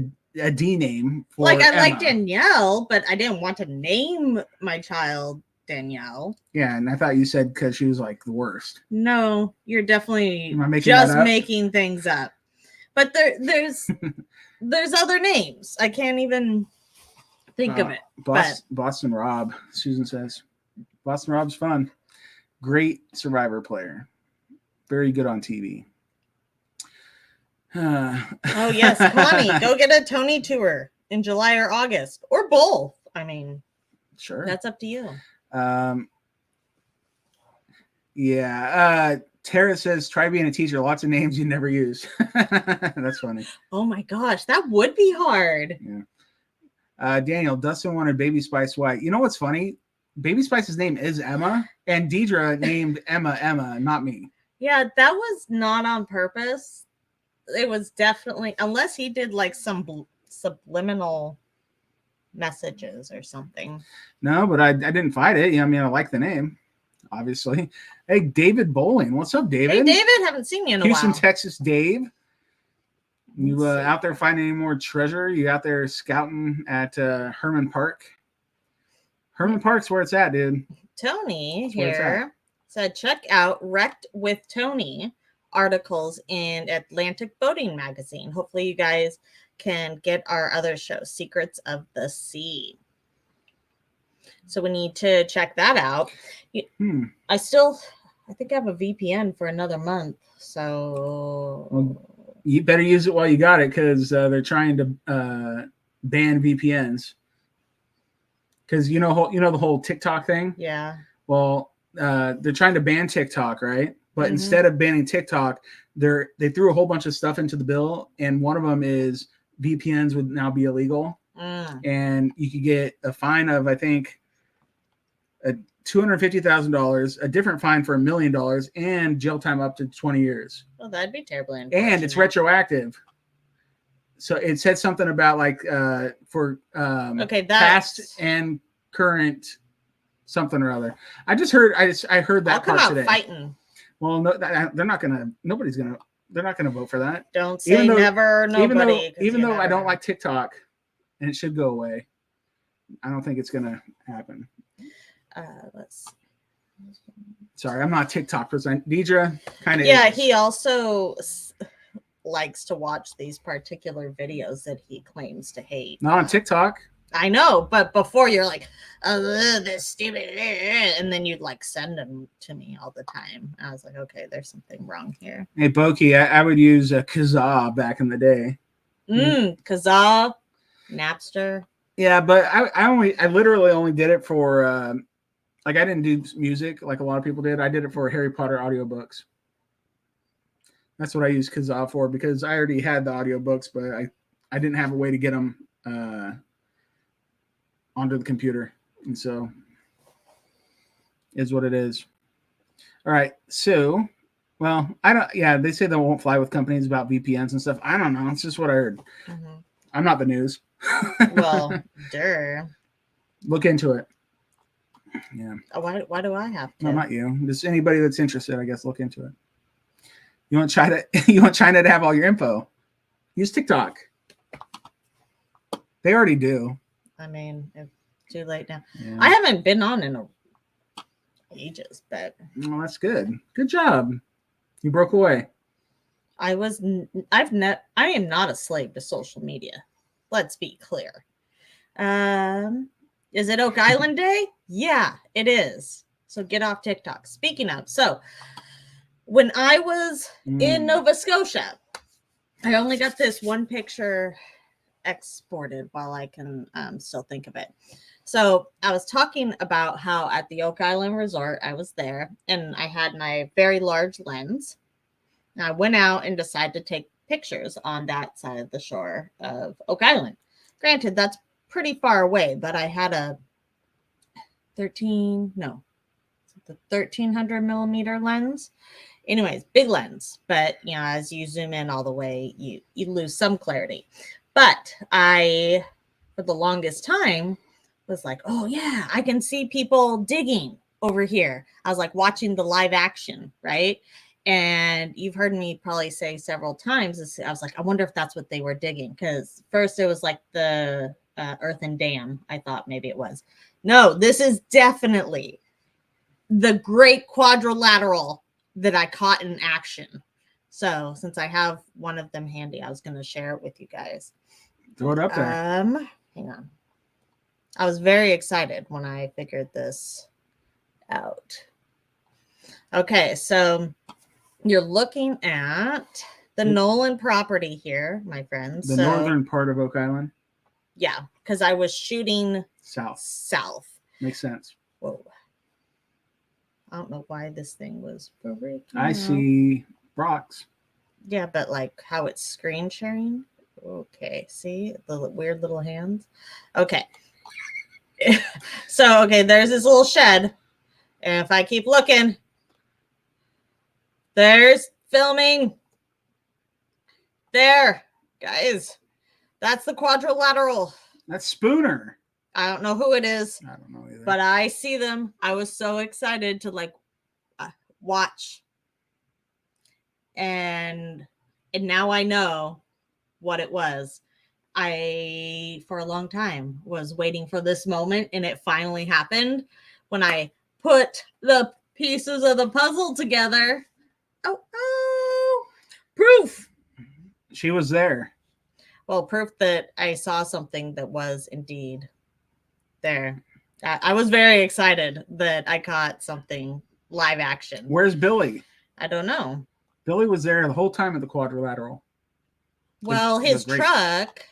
[SPEAKER 1] D name for
[SPEAKER 2] like I
[SPEAKER 1] Emma.
[SPEAKER 2] like Danielle, but I didn't want to name my child Danielle.
[SPEAKER 1] Yeah, and I thought you said because she was like the worst.
[SPEAKER 2] No, you're definitely
[SPEAKER 1] Am I making
[SPEAKER 2] just
[SPEAKER 1] that up?
[SPEAKER 2] making things up. But there's other names. I can't even think of it.
[SPEAKER 1] Boston Rob, Susan says. Boston Rob's fun. Great Survivor player. Very good on TV.
[SPEAKER 2] Oh, yes. Connie, go get a Tony tour in July or August. Or both. I mean,
[SPEAKER 1] sure.
[SPEAKER 2] That's up to you.
[SPEAKER 1] Yeah. Tara says, try being a teacher. Lots of names you never use. That's funny.
[SPEAKER 2] Oh, my gosh. That would be hard.
[SPEAKER 1] Yeah. Daniel, Dustin wanted Baby Spice White. You know what's funny? Baby Spice's name is Emma, and Deidre named Emma, not me.
[SPEAKER 2] Yeah, that was not on purpose. It was definitely, unless he did like some subliminal messages or something.
[SPEAKER 1] No, but I didn't fight it. Yeah, I mean, I like the name, obviously. Hey, David Bowling. What's up, David?
[SPEAKER 2] Hey, David. Haven't seen you in a
[SPEAKER 1] Houston,
[SPEAKER 2] while.
[SPEAKER 1] Texas, Dave. You out there finding any more treasure? You out there scouting at Herman Park? Herman Park's where it's at, dude.
[SPEAKER 2] Tony here said, check out Wrecked with Tony articles in Atlantic Boating Magazine. Hopefully you guys can get our other show, Secrets of the Sea. So we need to check that out. I think I have a VPN for another month. So
[SPEAKER 1] well, you better use it while you got it, because they're trying to ban VPNs. Because you know the whole TikTok thing?
[SPEAKER 2] Yeah.
[SPEAKER 1] Well, they're trying to ban TikTok, right? But instead of banning TikTok, they threw a whole bunch of stuff into the bill, and one of them is VPNs would now be illegal, and you could get a fine of, I think, $250,000, a different fine for $1 million, and jail time up to 20 years.
[SPEAKER 2] Well, that'd be terribly unfortunate.
[SPEAKER 1] And it's retroactive. So it said something about like for past and current something or other. I heard that part today.
[SPEAKER 2] Fighting.
[SPEAKER 1] Well, no, they're not gonna vote for that.
[SPEAKER 2] Don't say never, nobody.
[SPEAKER 1] Even though I don't like TikTok, and it should go away, I don't think it's gonna happen.
[SPEAKER 2] Let's see.
[SPEAKER 1] Sorry, I'm not a TikTok person. Deidre kind of.
[SPEAKER 2] Yeah, he also likes to watch these particular videos that he claims to hate.
[SPEAKER 1] Not on TikTok.
[SPEAKER 2] I know, but before you're like, oh, this stupid, and then you'd like send them to me all the time. I was like, okay, there's something wrong here.
[SPEAKER 1] Hey, Boki, I would use a Kazaa back in the day.
[SPEAKER 2] Kazaa, Napster.
[SPEAKER 1] Yeah, but I literally only did it for like I didn't do music like a lot of people did. I did it for Harry Potter audiobooks. That's what I used Kazaa for, because I already had the audiobooks, but I didn't have a way to get them onto the computer. And so is what it is. All right. So, well, they say they won't fly with companies about VPNs and stuff. I don't know. It's just what I heard. I'm not the news.
[SPEAKER 2] Well,
[SPEAKER 1] Look into it. Yeah.
[SPEAKER 2] Why do I have to?
[SPEAKER 1] No, not you. Just anybody that's interested, I guess, look into it. You want China to have all your info? Use TikTok. They already do.
[SPEAKER 2] I mean, it's too late now.
[SPEAKER 1] Yeah.
[SPEAKER 2] I haven't been on in ages, but
[SPEAKER 1] well, that's good. Good job. You broke away.
[SPEAKER 2] I am not a slave to social media. Let's be clear. Is it Oak Island Day? Yeah, it is. So get off TikTok. Speaking of, so when I was in Nova Scotia, I only got this one picture exported while I can still think of it. So I was talking about how at the Oak Island Resort, I was there and I had my very large lens. And I went out and decided to take pictures on that side of the shore of Oak Island. Granted, that's pretty far away, but I had a 1300 millimeter lens. Anyways, big lens, but you know, as you zoom in all the way, you lose some clarity. But I, for the longest time, was like, oh yeah, I can see people digging over here. I was like watching the live action, right? And you've heard me probably say several times, I was like, I wonder if that's what they were digging. Because first it was like the earthen dam. I thought maybe it was. No, this is definitely the great quadrilateral that I caught in action. So since I have one of them handy, I was going to share it with you guys.
[SPEAKER 1] Throw it up there.
[SPEAKER 2] Hang on. I was very excited when I figured this out. Okay, so you're looking at the Nolan property here, my friends.
[SPEAKER 1] The northern part of Oak Island?
[SPEAKER 2] Yeah, because I was shooting
[SPEAKER 1] south. Makes sense.
[SPEAKER 2] Whoa. I don't know why this thing was breaking.
[SPEAKER 1] I see rocks.
[SPEAKER 2] Yeah, but like how it's screen sharing. Okay, see the weird little hands? Okay. So, okay, there's this little shed. And if I keep looking, there's filming. There, guys. That's the quadrilateral.
[SPEAKER 1] That's Spooner.
[SPEAKER 2] I don't know who it is.
[SPEAKER 1] I don't know either.
[SPEAKER 2] But I see them. I was so excited to like watch. And now I know what it was. I, for a long time, was waiting for this moment, and it finally happened when I put the pieces of the puzzle together. Oh, proof.
[SPEAKER 1] She was there.
[SPEAKER 2] Well, proof that I saw something that was indeed there. I was very excited that I caught something live action.
[SPEAKER 1] Where's Billy?
[SPEAKER 2] I don't know.
[SPEAKER 1] Billy was there the whole time at the quadrilateral.
[SPEAKER 2] Well, his truck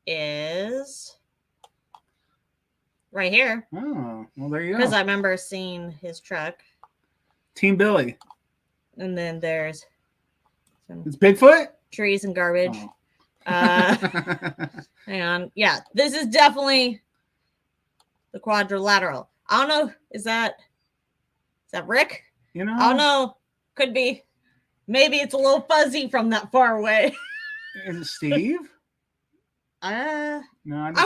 [SPEAKER 2] is right here.
[SPEAKER 1] Oh, well, there you go.
[SPEAKER 2] Because I remember seeing his truck.
[SPEAKER 1] Team Billy.
[SPEAKER 2] And then there's
[SPEAKER 1] it's Bigfoot?
[SPEAKER 2] Trees and garbage. Oh. Hang on. Yeah, this is definitely the quadrilateral. I don't know. Is that Rick?
[SPEAKER 1] You know?
[SPEAKER 2] I don't know. Could be. Maybe it's a little fuzzy from that far away.
[SPEAKER 1] Is it Steve?
[SPEAKER 2] No, I don't
[SPEAKER 1] I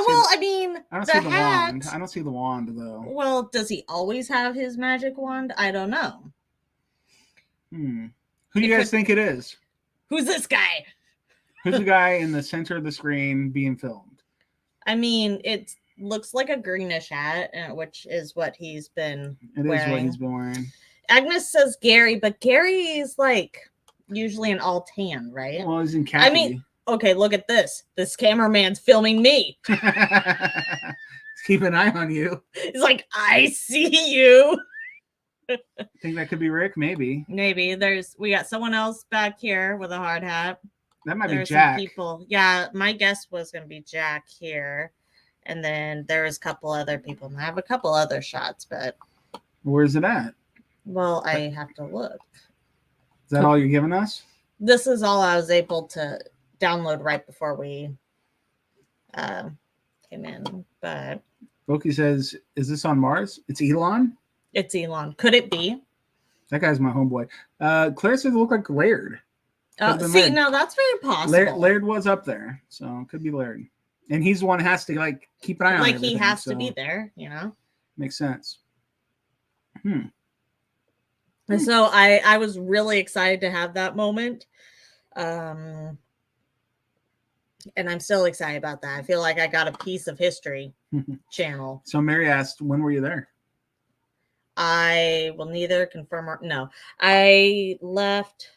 [SPEAKER 1] don't see the wand. I don't see the wand though.
[SPEAKER 2] Well, does he always have his magic wand? I don't know.
[SPEAKER 1] Who do you guys think it is?
[SPEAKER 2] Who's this guy?
[SPEAKER 1] Who's the guy in the center of the screen being filmed?
[SPEAKER 2] I mean, it looks like a greenish hat, which is what he's been wearing.
[SPEAKER 1] It is what he's been wearing.
[SPEAKER 2] Agnes says Gary, but Gary is like usually an all tan, right?
[SPEAKER 1] Well, he's in khaki.
[SPEAKER 2] I mean, okay, look at this. This cameraman's filming me.
[SPEAKER 1] Keep an eye on you.
[SPEAKER 2] He's like, I see you.
[SPEAKER 1] Think that could be Rick? Maybe.
[SPEAKER 2] Maybe. We got someone else back here with a hard hat.
[SPEAKER 1] That might be Jack.
[SPEAKER 2] Some people. Yeah, my guess was going to be Jack here. And then there's a couple other people. And I have a couple other shots, but.
[SPEAKER 1] Where's it at?
[SPEAKER 2] Well, I have to look.
[SPEAKER 1] Is that all you're giving us?
[SPEAKER 2] This is all I was able to download right before we came in. But
[SPEAKER 1] Boki says, is this on Mars? It's Elon?
[SPEAKER 2] It's Elon. Could it be?
[SPEAKER 1] That guy's my homeboy. Claire says it looked like Laird.
[SPEAKER 2] See, no, that's very possible.
[SPEAKER 1] Laird was up there, so it could be Laird. And he's the one who has to like keep an eye on
[SPEAKER 2] everything. Like he has to be there, you know?
[SPEAKER 1] Makes sense.
[SPEAKER 2] And so I was really excited to have that moment. And I'm still excited about that. I feel like I got a piece of history channel.
[SPEAKER 1] So Mary asked, when were you there?
[SPEAKER 2] I will neither confirm or no. I left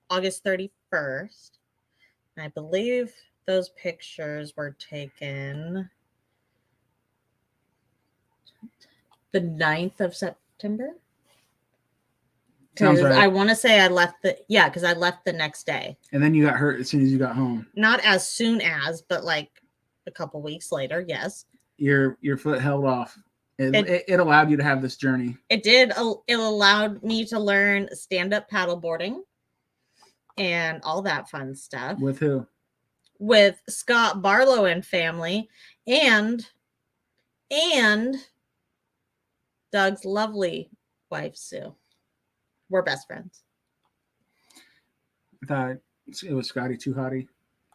[SPEAKER 2] August 31st. I believe those pictures were taken the 9th of September.
[SPEAKER 1] Sounds right.
[SPEAKER 2] I want to say I left because I left the next day.
[SPEAKER 1] And then you got hurt as soon as you got home.
[SPEAKER 2] Not as soon as, but like a couple weeks later, yes.
[SPEAKER 1] Your foot held off. It allowed you to have this journey.
[SPEAKER 2] It did. It allowed me to learn stand-up paddleboarding and all that fun stuff.
[SPEAKER 1] With who? With
[SPEAKER 2] Scott Barlow and family, and Doug's lovely wife, Sue. We're best friends.
[SPEAKER 1] I thought it was Scotty Too Hottie.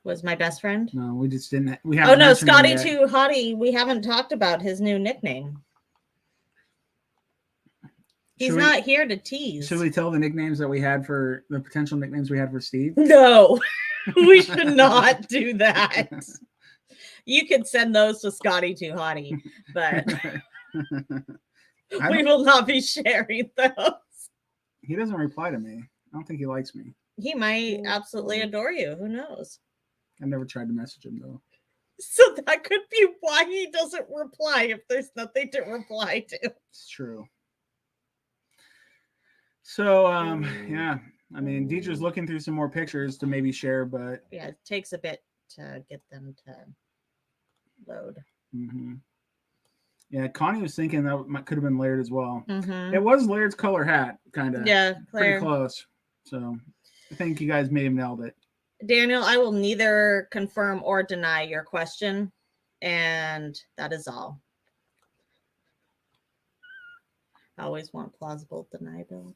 [SPEAKER 2] Was my best friend.
[SPEAKER 1] No, we just didn't. We
[SPEAKER 2] Oh
[SPEAKER 1] haven't.
[SPEAKER 2] no,
[SPEAKER 1] mentioned him
[SPEAKER 2] Scotty
[SPEAKER 1] yet.
[SPEAKER 2] Too Hottie. We haven't talked about his new nickname. He's not here to tease.
[SPEAKER 1] Should we tell the nicknames that we had for the potential nicknames we had for Steve?
[SPEAKER 2] No, we should not do that. You could send those to Scotty Too Hottie, but we will not be sharing those.
[SPEAKER 1] He doesn't reply to me. I don't think he likes me.
[SPEAKER 2] He might absolutely adore you. Who knows?
[SPEAKER 1] I never tried to message him though.
[SPEAKER 2] So that could be why he doesn't reply if there's nothing to reply to.
[SPEAKER 1] It's true. So, yeah, I mean, Deidre's looking through some more pictures to maybe share, but
[SPEAKER 2] yeah, it takes a bit to get them to load.
[SPEAKER 1] Mm-hmm. Yeah, Connie was thinking that could have been Laird as well.
[SPEAKER 2] Mm-hmm.
[SPEAKER 1] It was Laird's color hat, kind of.
[SPEAKER 2] Yeah,
[SPEAKER 1] pretty close. So, I think you guys may have nailed it.
[SPEAKER 2] Daniel, I will neither confirm or deny your question, and that is all. I always want plausible deniability.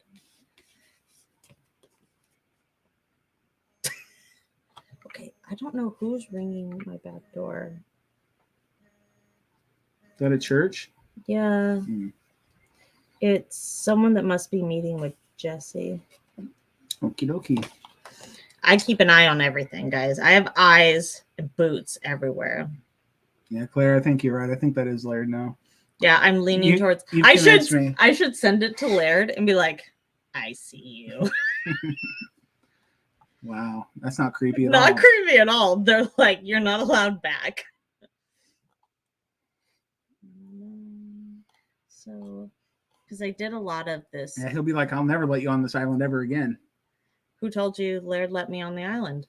[SPEAKER 2] Okay, I don't know who's ringing my back door.
[SPEAKER 1] Is that a church?
[SPEAKER 2] Yeah. It's someone that must be meeting with Jesse.
[SPEAKER 1] Okie dokie.
[SPEAKER 2] I keep an eye on everything, guys. I have eyes and boots everywhere.
[SPEAKER 1] Yeah, Claire, I think you're right. I think that is Laird now.
[SPEAKER 2] Yeah, I'm leaning towards. I should send it to Laird and be like, I see you.
[SPEAKER 1] Wow, that's not creepy at all.
[SPEAKER 2] Not creepy at all. They're like, you're not allowed back. So, because I did a lot of this.
[SPEAKER 1] Yeah, he'll be like, I'll never let you on this island ever again.
[SPEAKER 2] Who told you Laird let me on the island?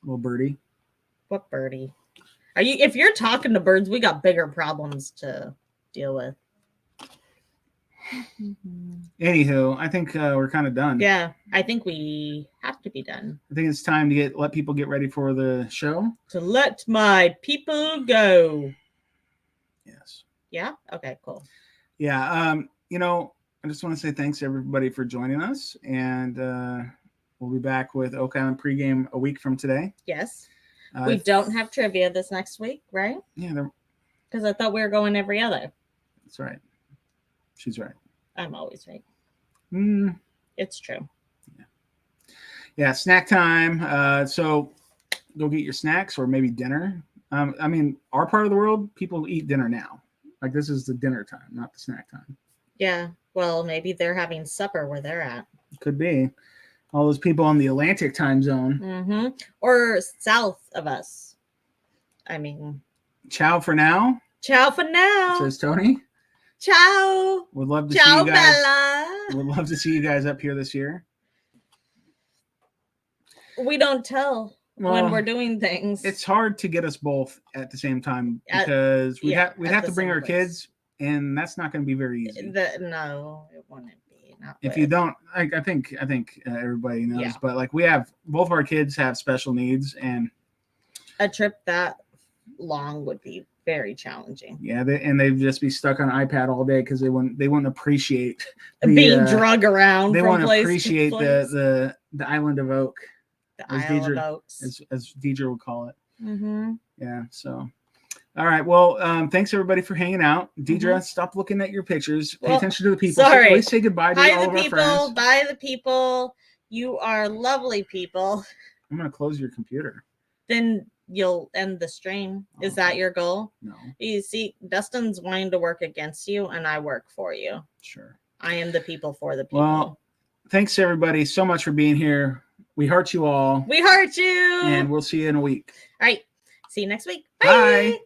[SPEAKER 1] Little birdie.
[SPEAKER 2] What birdie? Are you? If you're talking to birds, we got bigger problems to deal with.
[SPEAKER 1] Anywho, I think we're kind of done.
[SPEAKER 2] Yeah, I think we have to be done.
[SPEAKER 1] I think it's time to let people get ready for the show.
[SPEAKER 2] To let my people go.
[SPEAKER 1] Yes.
[SPEAKER 2] Yeah? Okay, cool.
[SPEAKER 1] Yeah. I just want to say thanks to everybody for joining us. And we'll be back with Oak Island pregame a week from today.
[SPEAKER 2] Yes. We don't have trivia this next week, right?
[SPEAKER 1] Yeah.
[SPEAKER 2] Because I thought we were going every other.
[SPEAKER 1] That's right. She's right.
[SPEAKER 2] I'm always right. It's true.
[SPEAKER 1] Yeah, snack time. So go get your snacks or maybe dinner. I mean, our part of the world, people eat dinner now. Like this is the dinner time, not the snack time.
[SPEAKER 2] Yeah. Well, maybe they're having supper where they're at.
[SPEAKER 1] Could be. All those people on the Atlantic time zone.
[SPEAKER 2] Mm-hmm. Or south of us. I mean.
[SPEAKER 1] Ciao for now.
[SPEAKER 2] Ciao for now.
[SPEAKER 1] Says Tony.
[SPEAKER 2] Ciao.
[SPEAKER 1] Would love to
[SPEAKER 2] see
[SPEAKER 1] you guys.
[SPEAKER 2] Bella.
[SPEAKER 1] Would love to see you guys up here this year.
[SPEAKER 2] We don't tell when we're doing things.
[SPEAKER 1] It's hard to get us both at the same time because we'd have to bring our kids, and that's not going to be very easy.
[SPEAKER 2] No, it wouldn't be.
[SPEAKER 1] If you don't, I think everybody knows, but like both of our kids have special needs, and
[SPEAKER 2] a trip that long would be very challenging.
[SPEAKER 1] Yeah, they'd just be stuck on an iPad all day because they wouldn't appreciate
[SPEAKER 2] being drug around.
[SPEAKER 1] They
[SPEAKER 2] won't
[SPEAKER 1] appreciate the island of Oak,
[SPEAKER 2] the Isle of Oaks,
[SPEAKER 1] as Deidre would call it.
[SPEAKER 2] Mm-hmm.
[SPEAKER 1] Yeah. So, all right. Well, thanks everybody for hanging out. Deidre, stop looking at your pictures. Pay attention to the people.
[SPEAKER 2] Sorry.
[SPEAKER 1] Please say goodbye to all of our friends.
[SPEAKER 2] Bye the people. You are lovely people.
[SPEAKER 1] I'm gonna close your computer.
[SPEAKER 2] Then you'll end the stream. Is that your goal?
[SPEAKER 1] No.
[SPEAKER 2] You see, Dustin's wanting to work against you, and I work for you.
[SPEAKER 1] Sure.
[SPEAKER 2] I am the people for the people.
[SPEAKER 1] Well, thanks everybody so much for being here. We heart you all.
[SPEAKER 2] We heart you.
[SPEAKER 1] And we'll see you in a week.
[SPEAKER 2] All right. See you next week.
[SPEAKER 1] Bye.